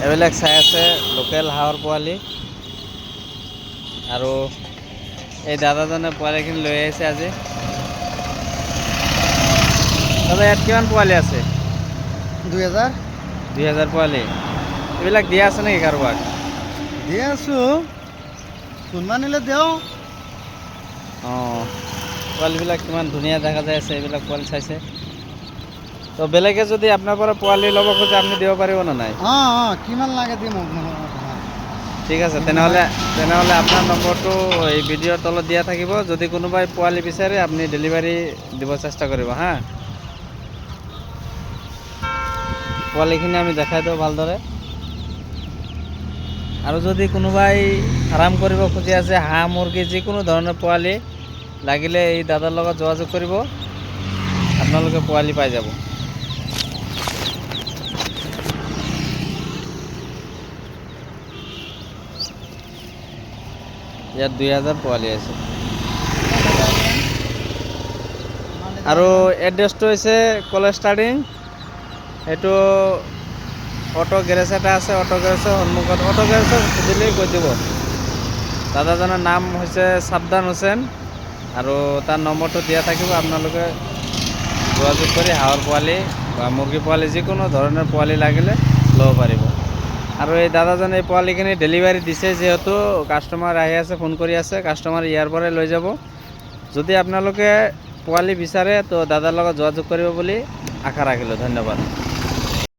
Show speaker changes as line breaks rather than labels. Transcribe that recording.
এইবিলাক চাই আছে লোকেল হাঁহৰ পোৱালি। আৰু এই দাদাজনে পোৱালিখিনি লৈ আহিছে আজি। দাদা ইয়াত কিমান পোৱালি আছে?
2000
2000 পোৱালি। এইবিলাক দিয়া আছে নেকি কাৰোবাক?
দি আছোঁ, কোনোবা নিলে দেওঁ।
অঁ, পোৱালিবিলাক কিমান ধুনীয়া দেখা যাই আছে, এইবিলাক পোৱালি চাইছে। তো বেলেগে যদি আপোনাৰ পৰা পোৱালি ল'ব খোজে আপুনি দিব পাৰিব নে নাই?
অঁ, কিমান লাগে দিম আপোনাক।
ঠিক আছে, তেনেহ'লে আপোনাৰ নম্বৰটো এই ভিডিঅ'ৰ তলত দিয়া থাকিব। যদি কোনোবাই পোৱালি বিচাৰে আপুনি ডেলিভাৰী দিব চেষ্টা কৰিব হা। পোৱালিখিনি আমি দেখাই দিওঁ ভালদৰে। আৰু যদি কোনোবাই ফাৰ্ম কৰিব খুজি আছে, হাঁহ মুৰ্গী যিকোনো ধৰণৰ পোৱালি লাগিলে এই দাদাৰ লগত যোগাযোগ কৰিব, আপোনালোকে পোৱালি পাই যাব। ইয়াত 2000 পোৱালি আছে। আৰু এড্ৰেছটো হৈছে কলেজ ষ্টাডিং। এইটো অটো গেৰেজ এটা আছে, অটো গেৰেজৰ সন্মুখত। অটো গেৰেজক সুধিলেই কৈ দিব। দাদাজনৰ নাম হৈছে ছাবদান হুছেইন আৰু তাৰ নম্বৰটো দিয়া থাকিব। আপোনালোকে যোগাযোগ কৰি হাঁহৰ পোৱালি বা মুৰ্গী পোৱালি যিকোনো ধৰণৰ পোৱালি লাগিলে ল'ব পাৰিব। আৰু এই দাদাজনে এই পোৱালিখিনি ডেলিভাৰী দিছে, যিহেতু কাষ্টমাৰ আহি আছে, ফোন কৰি আছে, কাষ্টমাৰ ইয়াৰ পৰাই লৈ যাব। যদি আপোনালোকে পোৱালি বিচাৰে তো দাদাৰ লগত যোগাযোগ কৰিব বুলি আশা ৰাখিলোঁ। ধন্যবাদ।